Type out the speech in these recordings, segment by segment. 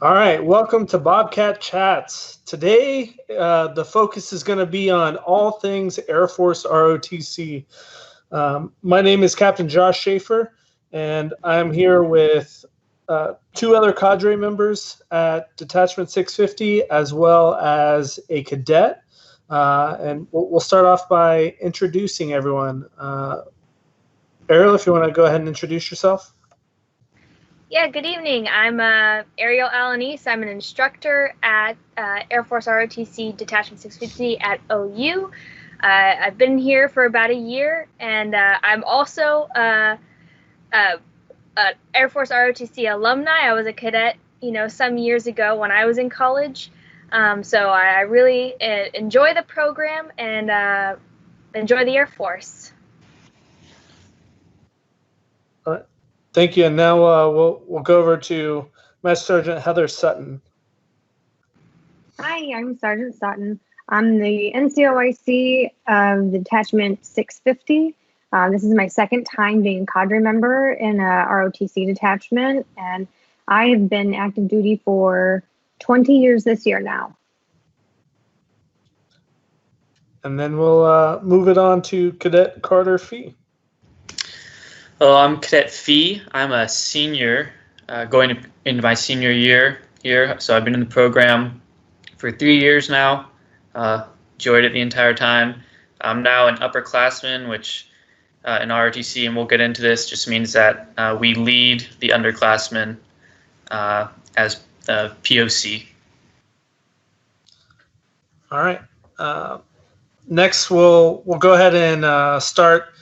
All right, welcome to Bobcat Chats. Today, the focus is going to be on all things Air Force ROTC. My name is Captain Josh Shaffer, and I'm here with two other cadre members at Detachment 650, as well as a cadet. And we'll start off by introducing everyone. Ariel, if you want to go ahead and introduce yourself. Yeah, good evening. I'm Arieal Alanis. I'm an instructor at Air Force ROTC Detachment 650 at OU. I've been here for about a year, and I'm also an Air Force ROTC alumni. I was a cadet, some years ago when I was in college. So I really enjoy the program and enjoy the Air Force. Thank you. And now we'll go over to MSgt Heather Sutton. Hi, I'm Sergeant Sutton. I'm the NCOIC of Detachment 650. This is my second time being cadre member in a ROTC detachment, and I have been active duty for 20 years this year now. And then we'll move it on to Cadet Carter Fee. Hello, I'm Cadet Fee. I'm a senior going into my senior year here. So I've been in the program for 3 years now. Enjoyed it the entire time. I'm now an upperclassman, which in ROTC, and we'll get into this, just means that we lead the underclassmen as POC. All right. Next, we'll go ahead and start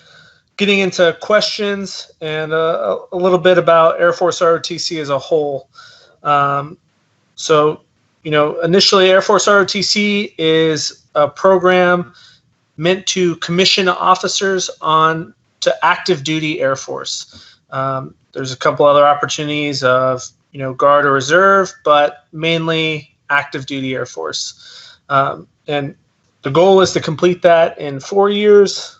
getting into questions and a little bit about Air Force ROTC as a whole. So, initially Air Force ROTC is a program meant to commission officers on to active duty Air Force. There's a couple other opportunities of, Guard or Reserve, but mainly active duty Air Force. And the goal is to complete that in 4 years.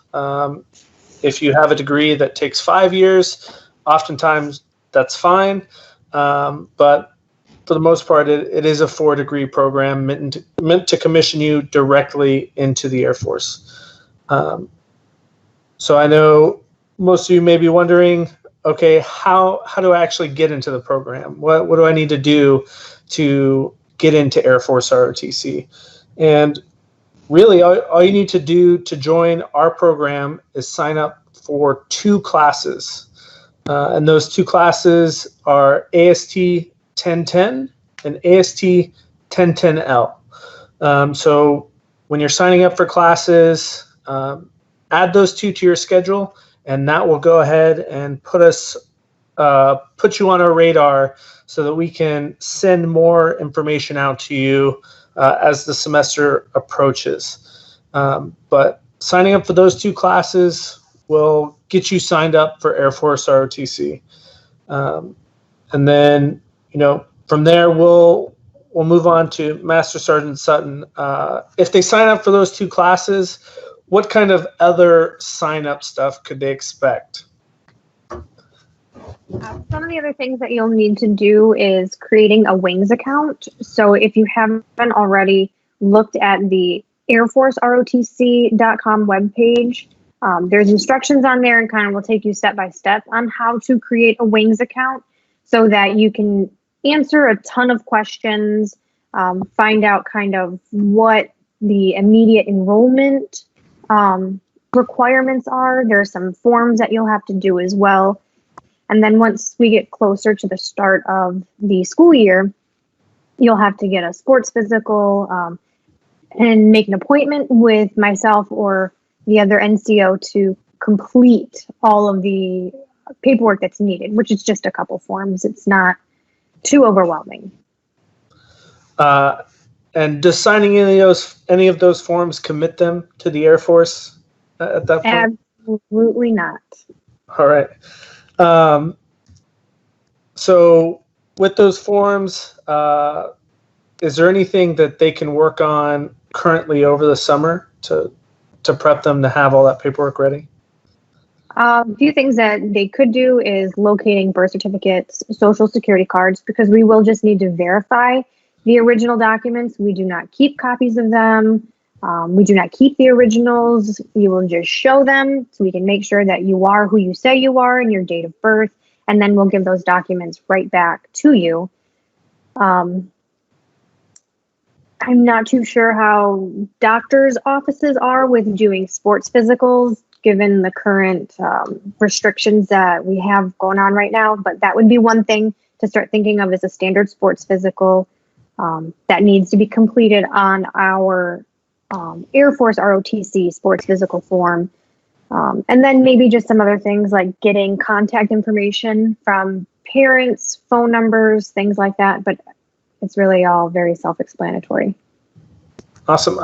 If you have a degree that takes 5 years, oftentimes that's fine. But for the most part, it is a 4-degree program meant to commission you directly into the Air Force. So I know most of you may be wondering, okay, how do I actually get into the program? What do I need to do to get into Air Force ROTC? And really, all you need to do to join our program is sign up for 2 classes. And those 2 classes are AST 1010 and AST 1010L. So when you're signing up for classes, add those 2 to your schedule, and that will go ahead and put you on our radar so that we can send more information out to you as the semester approaches. But signing up for those 2 classes will get you signed up for Air Force ROTC. And then, from there we'll move on to Master Sergeant Sutton. If they sign up for those 2 classes, what kind of other sign-up stuff could they expect? Some of the other things that you'll need to do is creating a Wings account. So if you haven't already looked at the AirForceROTC.com webpage, there's instructions on there, and kind of will take you step by step on how to create a Wings account so that you can answer a ton of questions, find out kind of what the immediate enrollment requirements are. There are some forms that you'll have to do as well. And then once we get closer to the start of the school year, you'll have to get a sports physical and make an appointment with myself or the other NCO to complete all of the paperwork that's needed, which is just a couple forms. It's not too overwhelming. And does signing any of those forms commit them to the Air Force at that point? Absolutely not. All right. So with those forms, is there anything that they can work on currently over the summer to prep them to have all that paperwork ready? A few things that they could do is locating birth certificates, social security cards, because we will just need to verify the original documents. We do not keep copies of them. We do not keep the originals. You will just show them so we can make sure that you are who you say you are and your date of birth, and then we'll give those documents right back to you. I'm not too sure how doctors' offices are with doing sports physicals, given the current restrictions that we have going on right now. But that would be one thing to start thinking of as a standard sports physical that needs to be completed on our Air Force ROTC sports physical form. And then maybe just some other things like getting contact information from parents, phone numbers, things like that. But it's really all very self-explanatory. Awesome.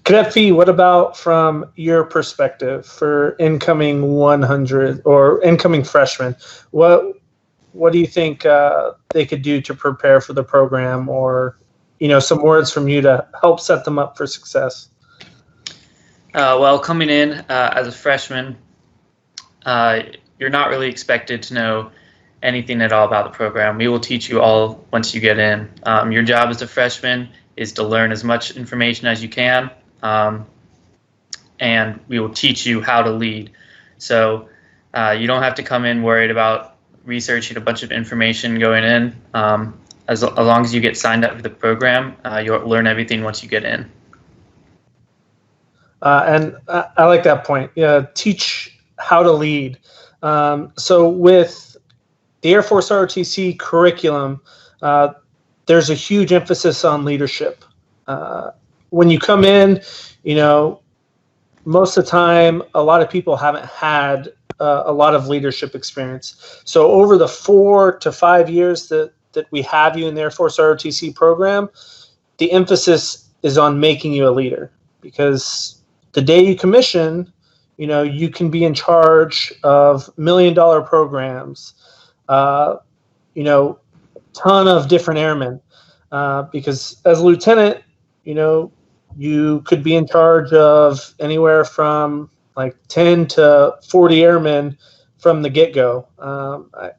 Cadet Fee, what about from your perspective for incoming 100 or incoming freshmen? What do you think they could do to prepare for the program, or some words from you to help set them up for success? Well, coming in as a freshman, you're not really expected to know anything at all about the program. We will teach you all once you get in. Your job as a freshman is to learn as much information as you can, and we will teach you how to lead. So you don't have to come in worried about researching a bunch of information going in. As long as you get signed up for the program, you'll learn everything once you get in. And I like that point. Teach how to lead. So with the Air Force ROTC curriculum, there's a huge emphasis on leadership. When you come in, most of the time, a lot of people haven't had a lot of leadership experience. So over the 4 to 5 years that we have you in the Air Force ROTC program, the emphasis is on making you a leader, because the day you commission, you can be in charge of $1 million programs, ton of different airmen, because as a lieutenant, you could be in charge of anywhere from like 10 to 40 airmen from the get-go. I've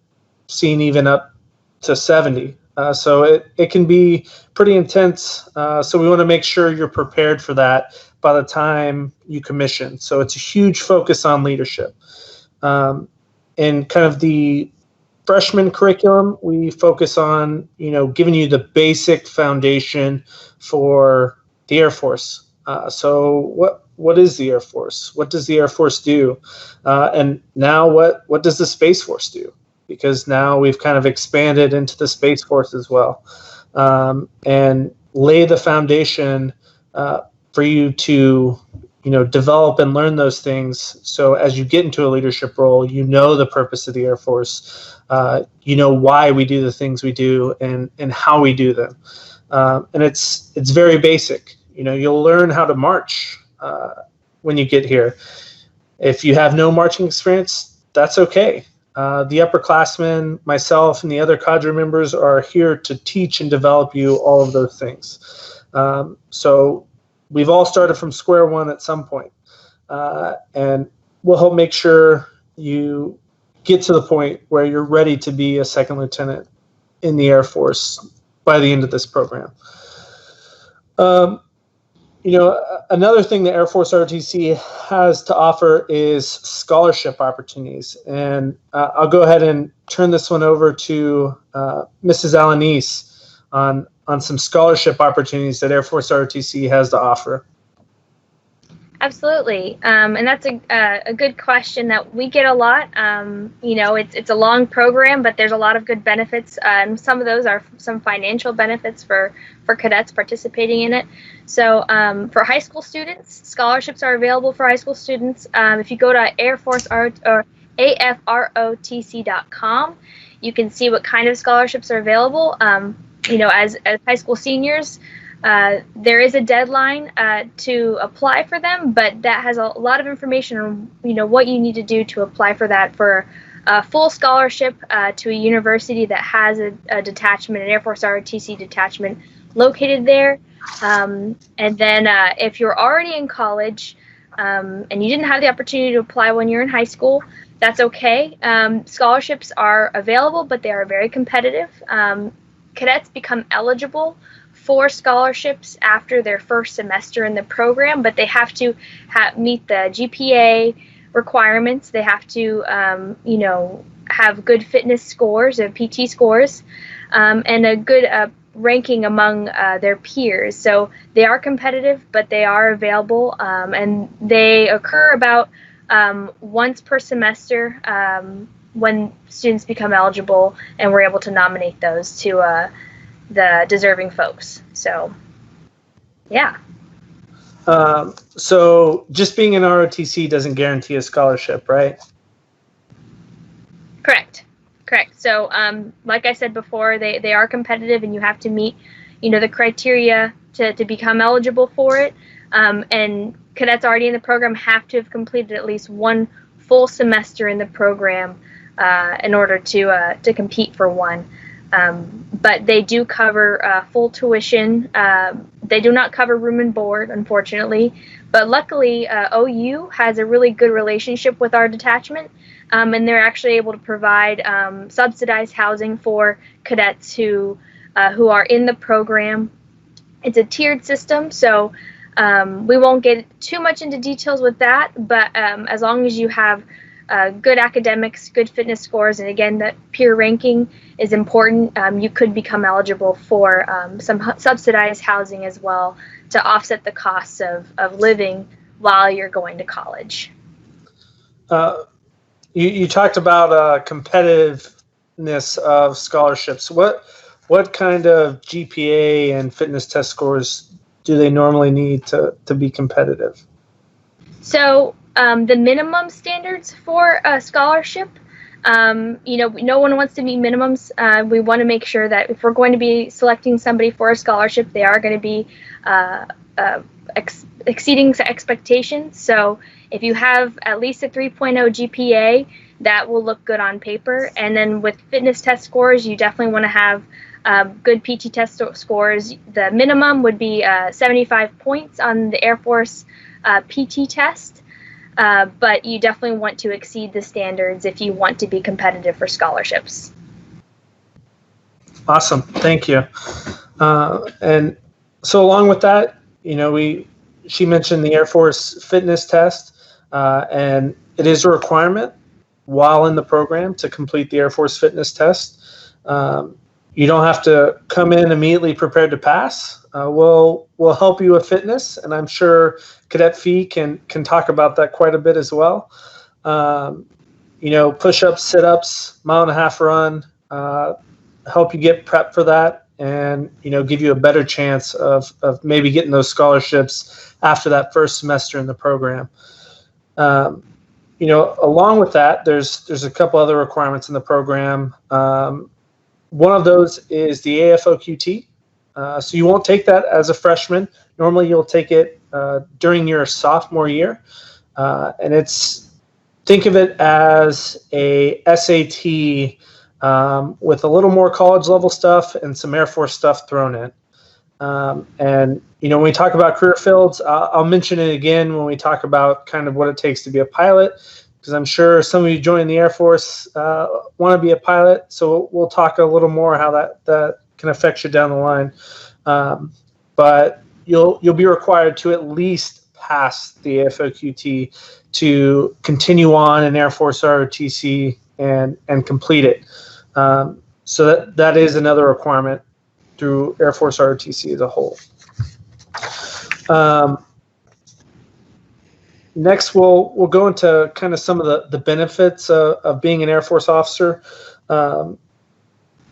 seen even up to 70. So it can be pretty intense. So we want to make sure you're prepared for that by the time you commission. So it's a huge focus on leadership. And kind of the freshman curriculum, we focus on, giving you the basic foundation for the Air Force. So what is the Air Force? What does the Air Force do? And now what does the Space Force do? Because now we've kind of expanded into the Space Force as well, and lay the foundation for you to develop and learn those things. So as you get into a leadership role, the purpose of the Air Force, why we do the things we do and how we do them. And it's very basic. You'll learn how to march when you get here. If you have no marching experience, that's okay. The upperclassmen, myself, and the other cadre members are here to teach and develop you all of those things. So we've all started from square one at some point, and we'll help make sure you get to the point where you're ready to be a second lieutenant in the Air Force by the end of this program. Another thing the Air Force ROTC has to offer is scholarship opportunities. And I'll go ahead and turn this one over to Mrs. Alanis on some scholarship opportunities that Air Force ROTC has to offer. Absolutely. And that's a good question that we get a lot. It's a long program, but there's a lot of good benefits. And some of those are some financial benefits for cadets participating in it. So for high school students, scholarships are available for high school students. If you go to AFROTC.com, you can see what kind of scholarships are available. As high school seniors, there is a deadline to apply for them, but that has a lot of information on what you need to do to apply for that for a full scholarship to a university that has a detachment, an Air Force ROTC detachment located there. And then if you're already in college, and you didn't have the opportunity to apply when you're in high school, that's okay. Scholarships are available, but they are very competitive. Cadets become eligible for scholarships after their first semester in the program, but they have to meet the GPA requirements. They have to, have good fitness scores, PT scores, and a good ranking among their peers. So they are competitive, but they are available, and they occur about once per semester when students become eligible, and we're able to nominate those to the deserving folks. So, yeah. So just being an ROTC doesn't guarantee a scholarship, right? Correct. So, like I said before, they are competitive, and you have to meet, the criteria to become eligible for it. And cadets already in the program have to have completed at least one full semester in the program in order to compete for one. But they do cover full tuition. They do not cover room and board, unfortunately. But luckily, OU has a really good relationship with our detachment, and they're actually able to provide subsidized housing for cadets who are in the program. It's a tiered system, so we won't get too much into details with that. But as long as you have good academics, good fitness scores, and again, that peer ranking is important, you could become eligible for some subsidized housing as well to offset the costs of living while you're going to college. You talked about competitiveness of scholarships. What kind of GPA and fitness test scores do they normally need to be competitive? So the minimum standards for a scholarship, no one wants to meet minimums. We want to make sure that if we're going to be selecting somebody for a scholarship, they are going to be exceeding expectations. So if you have at least a 3.0 GPA, that will look good on paper. And then with fitness test scores, you definitely want to have good PT test scores. The minimum would be 75 points on the Air Force PT test. But you definitely want to exceed the standards if you want to be competitive for scholarships. Awesome, thank you. And so along with that, she mentioned the Air Force fitness test, and it is a requirement while in the program to complete the Air Force fitness test. You don't have to come in immediately prepared to pass. We'll help you with fitness, and I'm sure Cadet Fee can talk about that quite a bit as well. Push-ups, sit-ups, mile-and-a-half run, help you get prepped for that, and give you a better chance of maybe getting those scholarships after that first semester in the program. Along with that, there's a couple other requirements in the program. One of those is the AFOQT. So you won't take that as a freshman. Normally you'll take it during your sophomore year. And think of it as a SAT with a little more college level stuff and some Air Force stuff thrown in. When we talk about career fields, I'll mention it again when we talk about kind of what it takes to be a pilot, because I'm sure some of you joining the Air Force want to be a pilot. So we'll talk a little more how that can affect you down the line. But you'll be required to at least pass the AFOQT to continue on in Air Force ROTC and complete it. So that is another requirement through Air Force ROTC as a whole. Next, we'll go into kind of some of the benefits of being an Air Force officer. I'm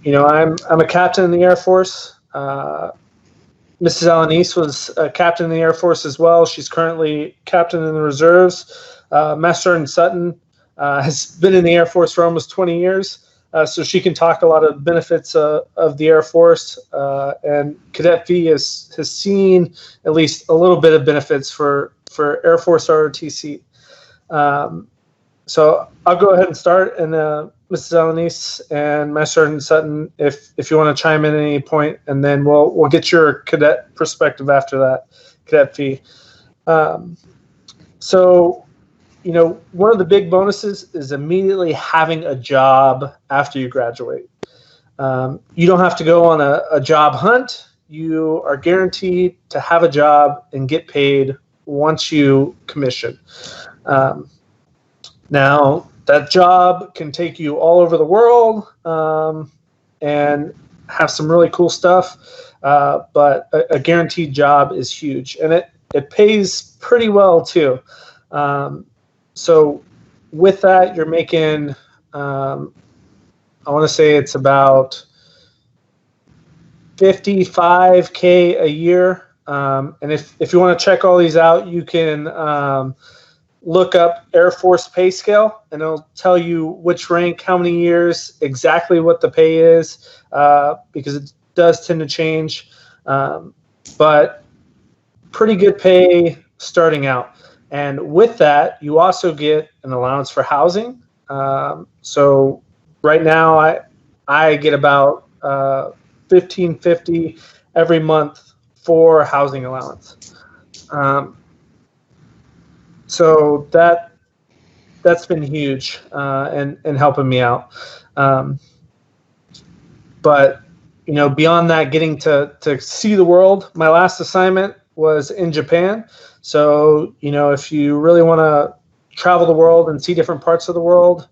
a captain in the Air Force. Mrs. Alanis was a captain in the Air Force as well. She's currently captain in the reserves. MSgt Sutton has been in the Air Force for almost 20 years. So she can talk a lot of benefits of the Air Force, and Cadet Fee has seen at least a little bit of benefits for Air Force ROTC. So I'll go ahead and start, and Mrs. Alanis and MSgt Sutton, if you want to chime in at any point, and then we'll get your cadet perspective after that, Cadet Fee. So, one of the big bonuses is immediately having a job after you graduate. You don't have to go on a job hunt. You are guaranteed to have a job and get paid once you commission. Now, that job can take you all over the world and have some really cool stuff, but a guaranteed job is huge, and it pays pretty well too. So with that, you're making, I want to say it's about $55K a year. And if you want to check all these out, you can look up Air Force pay scale, and it'll tell you which rank, how many years, exactly what the pay is, because it does tend to change. But pretty good pay starting out. And with that, you also get an allowance for housing. So right now, I get about $1,550 every month for housing allowance. So that's been huge and helping me out. But beyond that, getting to see the world. My last assignment was in Japan. So if you really want to travel the world and see different parts of the world,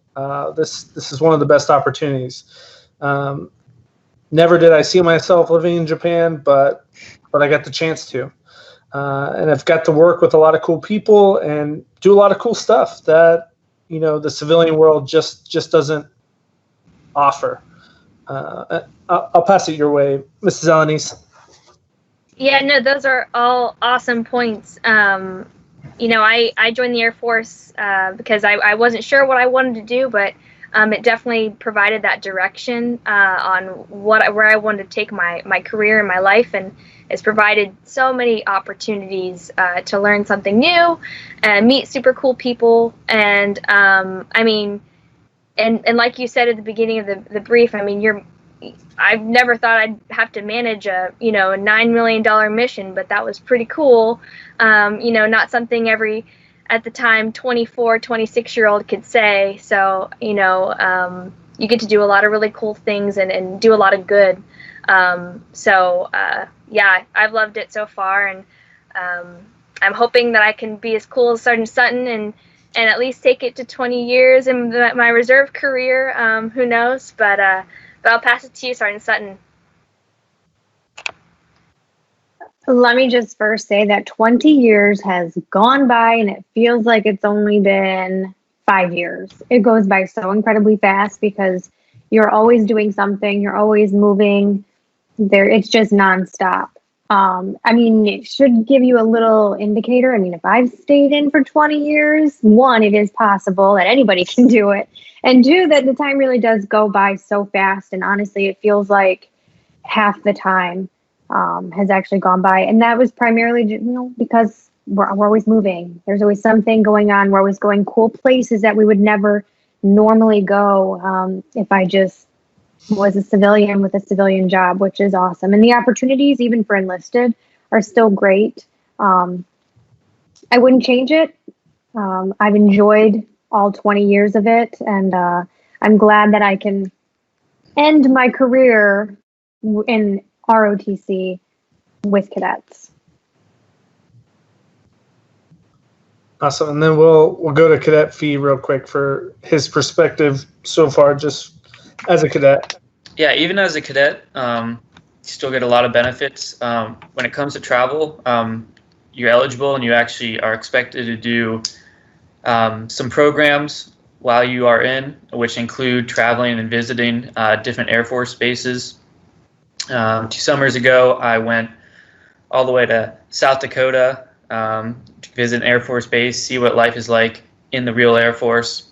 this is one of the best opportunities. Never did I see myself living in Japan, but I got the chance to. And I've got to work with a lot of cool people and do a lot of cool stuff that, the civilian world just doesn't offer. I'll pass it your way, Mrs. Alanis. Yeah, no, those are all awesome points. I joined the Air Force because I wasn't sure what I wanted to do, but it definitely provided that direction on where I wanted to take my career and my life, and it's provided so many opportunities to learn something new and meet super cool people. And and like you said at the beginning of the brief, I've never thought I'd have to manage a $9 million mission, but that was pretty cool. Not something every, at the time, 24, 26-year-old could say. So, you get to do a lot of really cool things and do a lot of good. Yeah, I've loved it so far, and I'm hoping that I can be as cool as Sergeant Sutton and at least take it to 20 years in my reserve career. Who knows? But I'll pass it to you, Sergeant Sutton. Let me just first say that 20 years has gone by, and it feels like it's only been 5 years. It goes by so incredibly fast because you're always doing something, you're always moving. It's just nonstop. It should give you a little indicator. If I've stayed in for 20 years, one, it is possible that anybody can do it. And two, that the time really does go by so fast. And honestly, it feels like half the time has actually gone by. And that was primarily, because we're always moving. There's always something going on. We're always going cool places that we would never normally go if I just was a civilian with a civilian job, which is awesome. And the opportunities, even for enlisted, are still great. I wouldn't change it. I've enjoyed all 20 years of it, and I'm glad that I can end my career in ROTC with cadets. Awesome. And then we'll go to Cadet Fee real quick for his perspective so far, just as a cadet. Yeah, even as a cadet, you still get a lot of benefits. When it comes to travel, you're eligible and you actually are expected to do some programs while you are in, which include traveling and visiting different Air Force bases. 2 summers ago, I went all the way to South Dakota to visit an Air Force base, see what life is like in the real Air Force.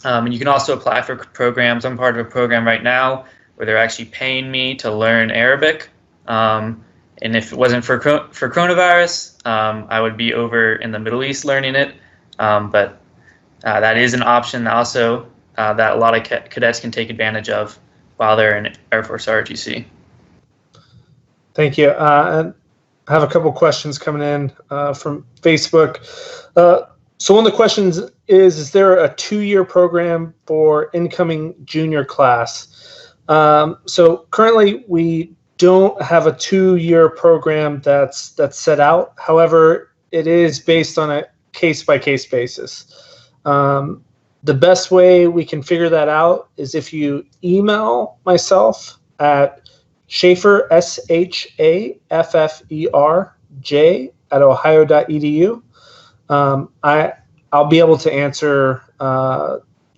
And you can also apply for programs. I'm part of a program right now where they're actually paying me to learn Arabic. And if it wasn't for coronavirus, I would be over in the Middle East learning it. But that is an option also that a lot of cadets can take advantage of while they're in Air Force ROTC. Thank you. And I have a couple questions coming in from Facebook. So one of the questions is there a 2-year program for incoming junior class? So currently we don't have a 2-year program that's set out. However, it is based on a case-by-case basis. The best way we can figure that out is if you email myself at Shaffer, SHAFFER, at ohio.edu. I'll be able to answer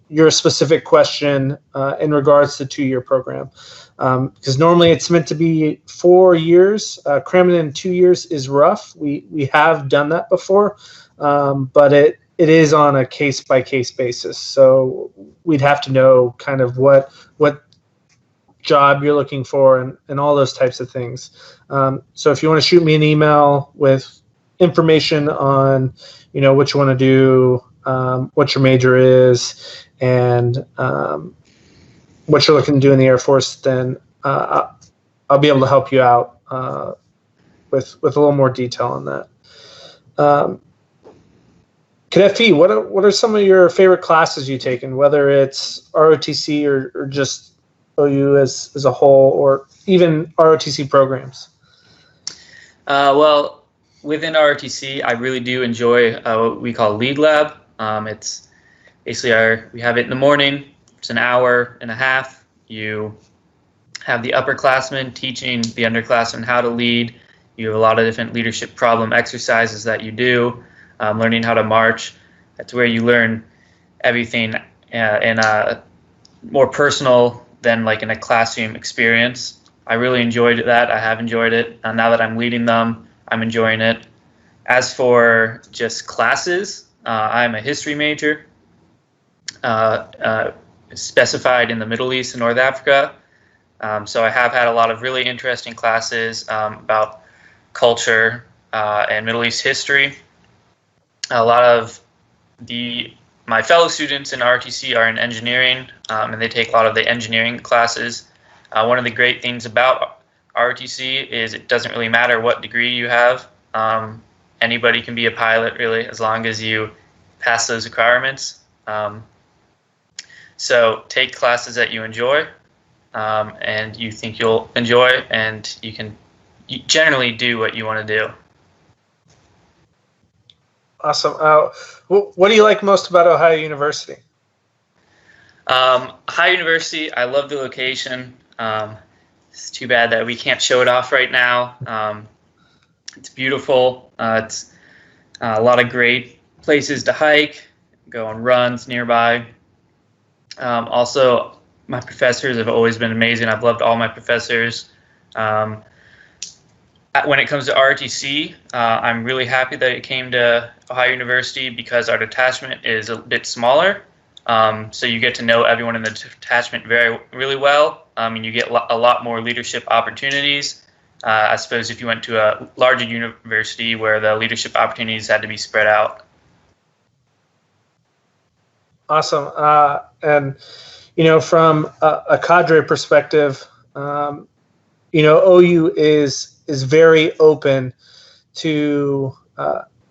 your specific question in regards to 2-year program. Because normally it's meant to be 4 years. Cramming in 2 years is rough. We have done that before, but it is on a case-by-case basis. So we'd have to know kind of what job you're looking for and all those types of things. So if you want to shoot me an email with information on, what you want to do, what your major is, and what you're looking to do in the Air Force, then I'll be able to help you out with a little more detail on that. Cadet Fee, what are some of your favorite classes you've taken, whether it's ROTC or just OU as a whole, or even ROTC programs? Well, within ROTC, I really do enjoy what we call Lead Lab. It's basically we have it in the morning. It's an hour and a half. You have the upperclassmen teaching the underclassmen how to lead. You have a lot of different leadership problem exercises that you do, learning how to march. That's where you learn everything in a more personal than like in a classroom experience. I really enjoyed that. I have enjoyed it. Now that I'm leading them, I'm enjoying it. As for just classes, I'm a history major, specified in the Middle East and North Africa. So I have had a lot of really interesting classes about culture and Middle East history. A lot of my fellow students in ROTC are in engineering, and they take a lot of the engineering classes. One of the great things about ROTC is it doesn't really matter what degree you have. Anybody can be a pilot, really, as long as you pass those requirements. So take classes that you enjoy and you think you'll enjoy, and you generally do what you want to do. Awesome. What do you like most about Ohio University? Ohio University, I love the location. It's too bad that we can't show it off right now. It's beautiful. It's a lot of great places to hike, go on runs nearby. Also, my professors have always been amazing. I've loved all my professors. When it comes to ROTC, I'm really happy that it came to Ohio University because our detachment is a bit smaller. So you get to know everyone in the detachment really well, and you get a lot more leadership opportunities. I suppose if you went to a larger university where the leadership opportunities had to be spread out. Awesome. And, from a cadre perspective, OU is very open to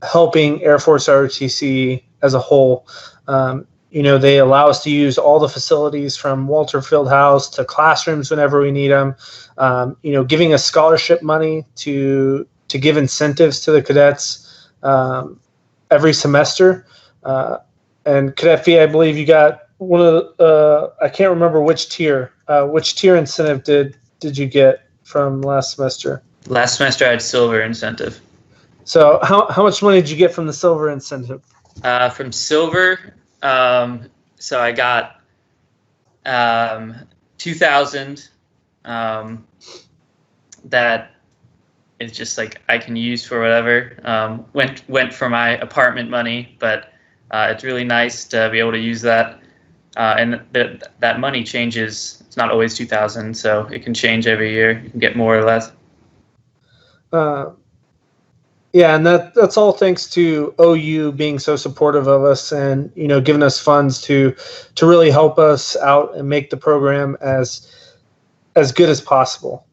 helping Air Force ROTC as a whole. They allow us to use all the facilities from Walter Fieldhouse to classrooms whenever we need them. Giving us scholarship money to give incentives to the cadets every semester. And Cadet Fee, I believe you got one of the, I can't remember which tier incentive did you get from last semester? Last semester I had silver incentive. So how much money did you get from the silver incentive? From silver, so I got $2,000 that is just like I can use for whatever. Went for my apartment money, but it's really nice to be able to use that. And that money changes. It's not always $2,000, so it can change every year. You can get more or less. Yeah, and that's all thanks to OU being so supportive of us and giving us funds to really help us out and make the program as good as possible.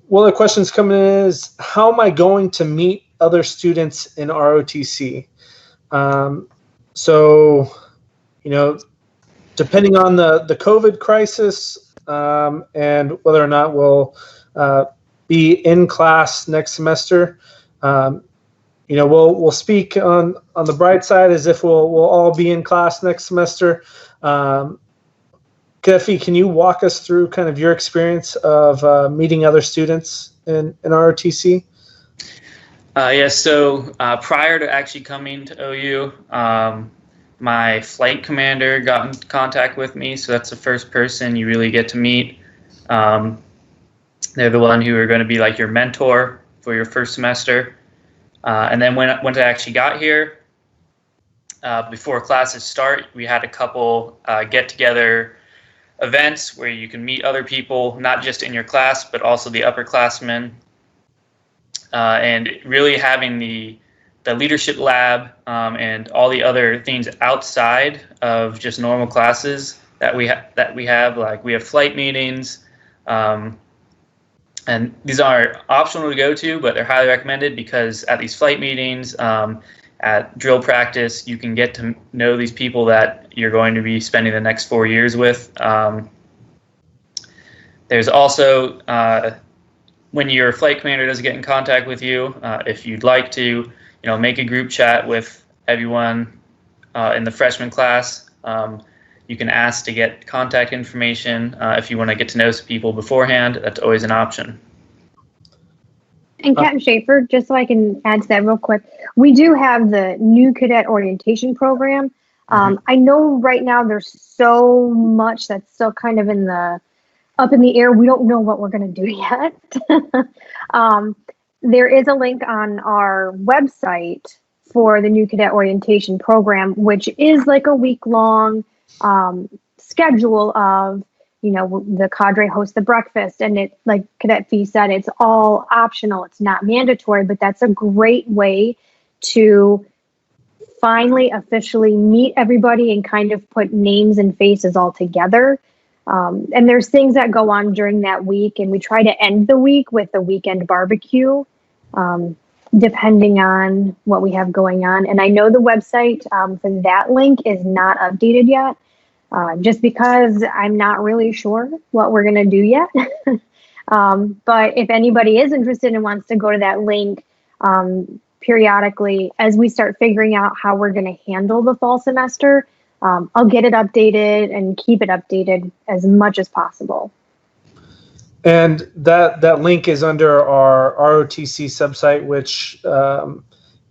one of the questions coming in is, how am I going to meet other students in ROTC? So, depending on the COVID crisis and whether or not we'll be in class next semester, we'll speak on the bright side as if we'll all be in class next semester. Cadet, can you walk us through kind of your experience of meeting other students in ROTC? Yes, so prior to actually coming to OU, my flight commander got in contact with me, so that's the first person you really get to meet. They're the one who are going to be like your mentor for your first semester. And then when I actually got here, before classes start, we had a couple get-together events where you can meet other people, not just in your class, but also the upperclassmen. And really having the leadership lab and all the other things outside of just normal classes that we have, like we have flight meetings, and these are optional to go to, but they're highly recommended because at these flight meetings, at drill practice, you can get to know these people that you're going to be spending the next 4 years with. There's also, when your flight commander does get in contact with you, if you'd like to, make a group chat with everyone in the freshman class, you can ask to get contact information. If you want to get to know some people beforehand, that's always an option. And Captain Shaffer, just so I can add to that real quick, we do have the new cadet orientation program. I know right now there's so much that's still kind of up in the air. We don't know what we're going to do yet. There is a link on our website for the new cadet orientation program, which is like a week-long schedule of, the cadre hosts the breakfast, and it, like Cadet Fee said, it's all optional. It's not mandatory, but that's a great way to finally officially meet everybody and kind of put names and faces all together. And there's things that go on during that week, and we try to end the week with a weekend barbecue, depending on what we have going on. And I know the website for that link is not updated yet, just because I'm not really sure what we're going to do yet. But if anybody is interested and wants to go to that link periodically, as we start figuring out how we're going to handle the fall semester, I'll get it updated and keep it updated as much as possible. And that link is under our ROTC subsite, which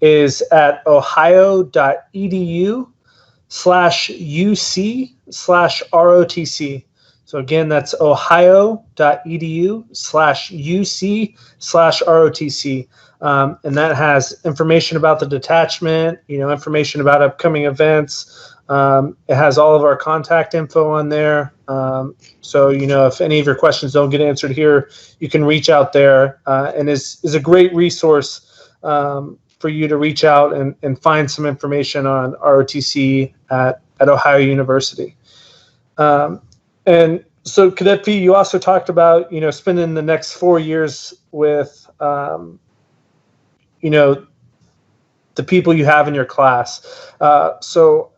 is at ohio.edu/UC/ROTC. So again, that's ohio.edu/UC/ROTC. And that has information about the detachment, information about upcoming events. It has all of our contact info on there. So, if any of your questions don't get answered here, you can reach out there, and is a great resource for you to reach out and find some information on ROTC at Ohio University. And so, Cadet Fee, you also talked about, spending the next 4 years with, the people you have in your class. So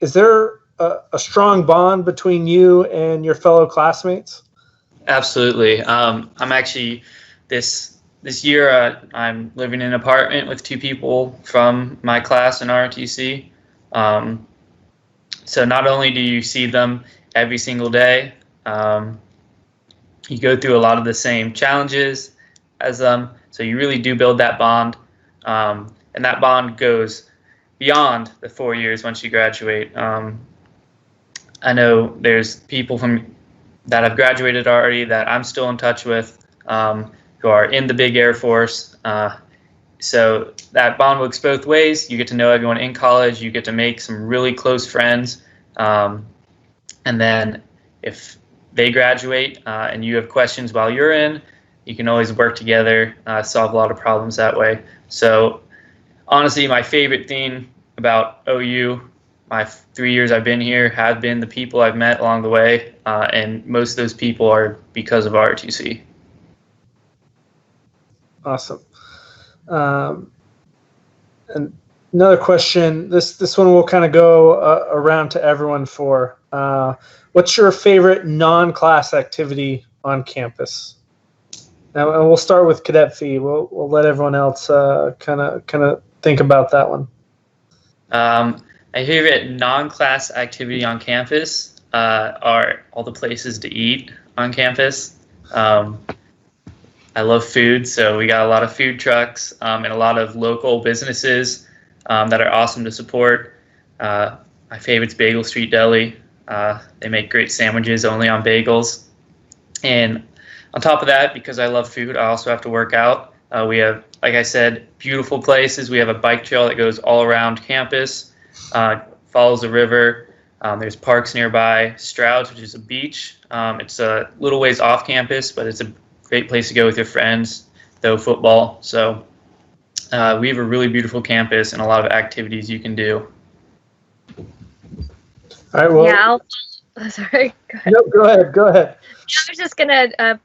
is there a strong bond between you and your fellow classmates? Absolutely. I'm actually, this year, I'm living in an apartment with 2 people from my class in ROTC. So not only do you see them every single day, you go through a lot of the same challenges as them, so you really do build that bond, and that bond goes beyond the 4 years once you graduate. I know there's people that have graduated already that I'm still in touch with, who are in the big Air Force. So that bond works both ways. You get to know everyone in college. You get to make some really close friends. And then if they graduate and you have questions while you're in, you can always work together, solve a lot of problems that way. So honestly, my favorite thing about OU, my 3 years I've been here, have been the people I've met along the way, and most of those people are because of ROTC. Awesome. And another question. This one will kind of go around to everyone for. What's your favorite non-class activity on campus? Now, and we'll start with Cadet Fee. We'll let everyone else kind of think about that one. My favorite non-class activity on campus are all the places to eat on campus. I love food, so we got a lot of food trucks and a lot of local businesses that are awesome to support. My favorite's Bagel Street Deli. They make great sandwiches only on bagels. And on top of that, because I love food, I also have to work out. We have, like I said, beautiful places. We have a bike trail that goes all around campus, follows the river. There's parks nearby. Stroud's, which is a beach. It's a little ways off campus, but it's a great place to go with your friends, though football. So we have a really beautiful campus and a lot of activities you can do. All right. Well, yeah, sorry. Go ahead. No, go ahead. I was just gonna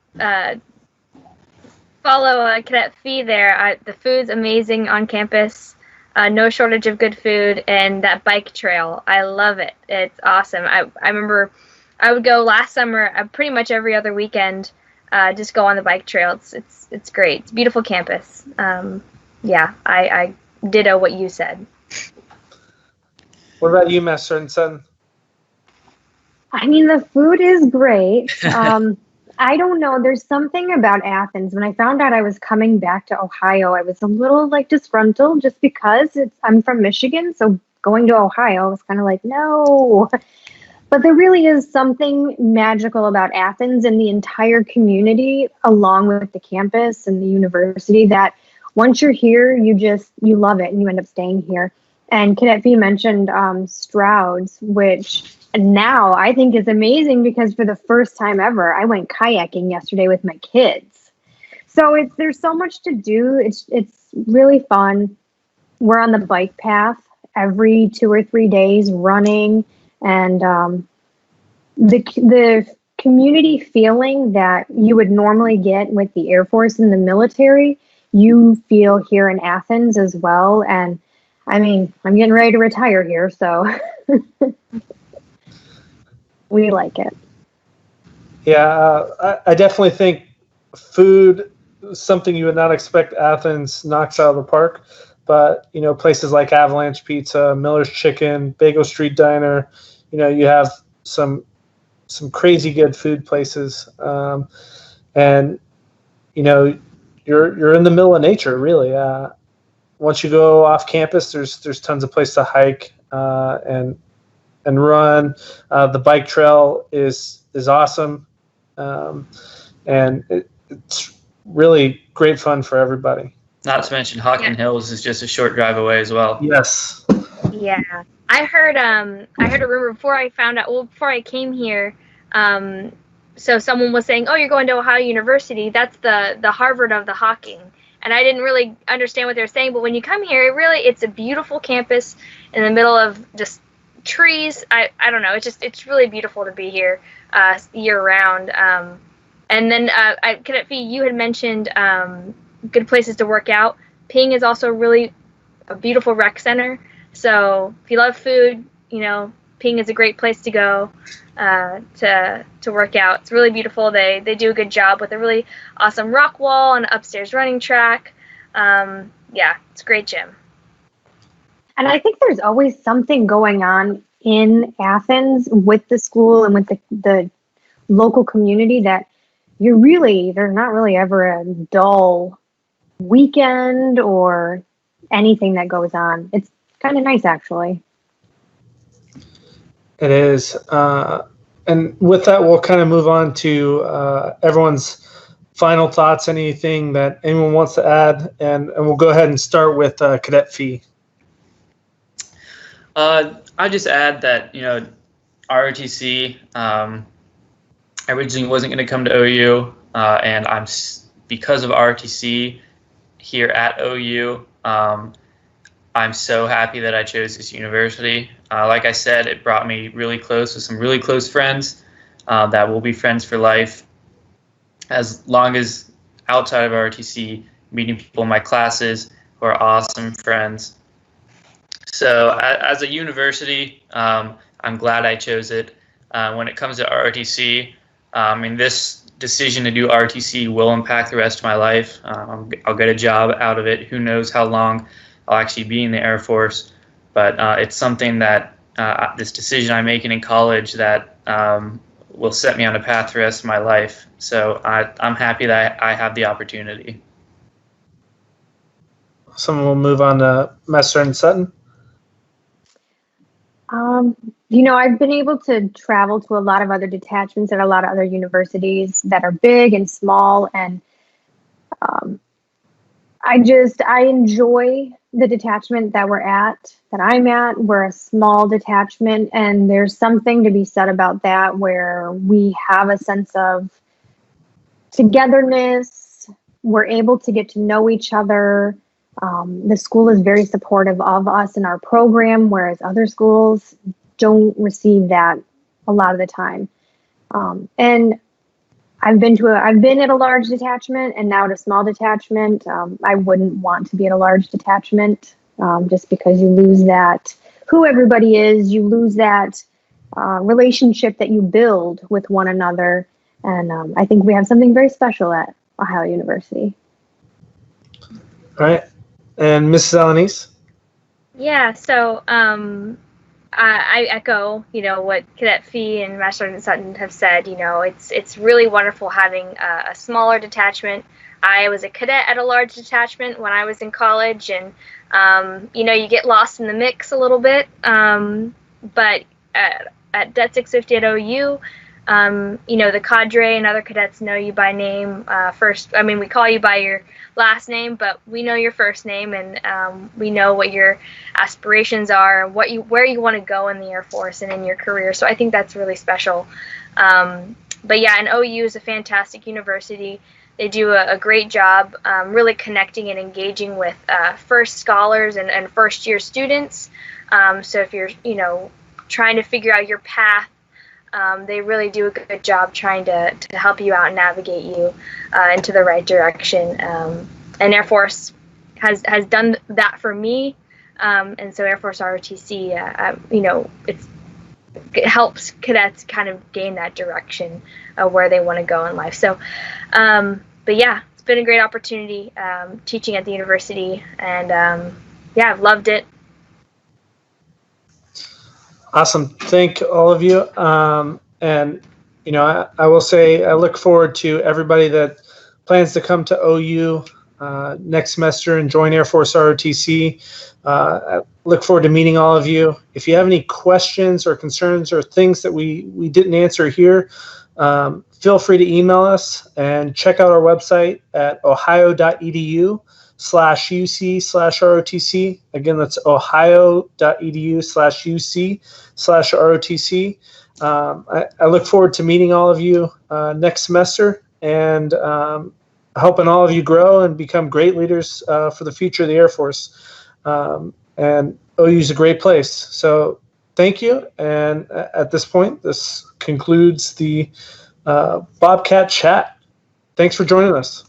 follow Cadet Fee there. The food's amazing on campus. No shortage of good food, and that bike trail, I love it. It's awesome. I remember I would go last summer pretty much every other weekend. Just go on the bike trail. It's great. It's a beautiful campus. Yeah, I ditto what you said. What about you, Master Sutton? I mean, the food is great. I don't know. There's something about Athens. When I found out I was coming back to Ohio, I was a little disgruntled just because I'm from Michigan. So going to Ohio, I was kind of like, no. But there really is something magical about Athens and the entire community, along with the campus and the university, that once you're here, you love it and you end up staying here. And Cadet Fee mentioned Stroud's, which now I think is amazing because for the first time ever, I went kayaking yesterday with my kids. So there's so much to do. It's really fun. We're on the bike path every 2 or 3 days running, and the community feeling that you would normally get with the Air Force and the military, you feel here in Athens as well. And I mean, I'm getting ready to retire here, so we like it. Yeah, I definitely think food is something you would not expect Athens knocks out of the park. But, places like Avalanche Pizza, Miller's Chicken, Bagel Street Diner, you have some crazy good food places. And, you're in the middle of nature, really. Once you go off campus, there's tons of places to hike and run. The bike trail is awesome, and it's really great fun for everybody. Not to mention Hockin Hills is just a short drive away as well. Yes. Yeah, I heard a rumor before I came here. So someone was saying, "Oh, you're going to Ohio University. That's the Harvard of the Hocking." And I didn't really understand what they were saying, but when you come here, it's a beautiful campus in the middle of just trees. I don't know. It's really beautiful to be here year round. And then Cadet Fee, you had mentioned good places to work out. Ping is also really a beautiful rec center. So if you love food, Ping is a great place to go to work out. It's really beautiful. They do a good job with a really awesome rock wall and upstairs running track. Yeah, it's a great gym. And I think there's always something going on in Athens with the school and with the local community that there's not really ever a dull weekend or anything that goes on. It's kind of nice, actually. It is. And with that, we'll kind of move on to everyone's final thoughts, anything that anyone wants to add, and we'll go ahead and start with Cadet Fee. I just add that, ROTC originally wasn't going to come to OU, and because of ROTC here at OU, I'm so happy that I chose this university. Like I said, it brought me really close with some really close friends that will be friends for life. As long as outside of ROTC, meeting people in my classes who are awesome friends. So as a university, I'm glad I chose it. When it comes to ROTC, this decision to do ROTC will impact the rest of my life. I'll get a job out of it. Who knows how long I'll actually be in the Air Force, but it's something that this decision I'm making in college that will set me on a path for the rest of my life. So I'm happy that I have the opportunity. Someone will move on to MSgt Sutton. I've been able to travel to a lot of other detachments at a lot of other universities that are big and small, and I enjoy the detachment that I'm at. We're a small detachment, and there's something to be said about that, where we have a sense of togetherness. We're able to get to know each other. The school is very supportive of us in our program, whereas other schools don't receive that a lot of the time. And I've been at a large detachment and now at a small detachment. I wouldn't want to be at a large detachment just because you lose that who everybody is. You lose that relationship that you build with one another. And I think we have something very special at Ohio University. All right. And Mrs. Alanis? Yeah, so I echo, what Cadet Fee and MSgt Sutton have said. It's really wonderful having a smaller detachment. I was a cadet at a large detachment when I was in college, and you get lost in the mix a little bit. But at Det 650 at OU, the cadre and other cadets know you by name first. I mean, we call you by your last name, but we know your first name, and we know what your aspirations are, where you want to go in the Air Force and in your career. So I think that's really special. But yeah, and OU is a fantastic university. They do a great job really connecting and engaging with first scholars and first year students. So if you're trying to figure out your path, they really do a good job trying to help you out and navigate you into the right direction. And Air Force has done that for me. And so Air Force ROTC, it helps cadets kind of gain that direction of where they want to go in life. So, but yeah, it's been a great opportunity teaching at the university, and I've loved it. Awesome. Thank all of you. And, I will say I look forward to everybody that plans to come to OU next semester and join Air Force ROTC. I look forward to meeting all of you. If you have any questions or concerns or things that we didn't answer here, feel free to email us and check out our website at ohio.edu/UC/ROTC. Again, that's ohio.edu/UC/ROTC. I look forward to meeting all of you next semester, and helping all of you grow and become great leaders for the future of the Air Force. And OU is a great place. So thank you. And at this point, this concludes the Bobcat chat. Thanks for joining us.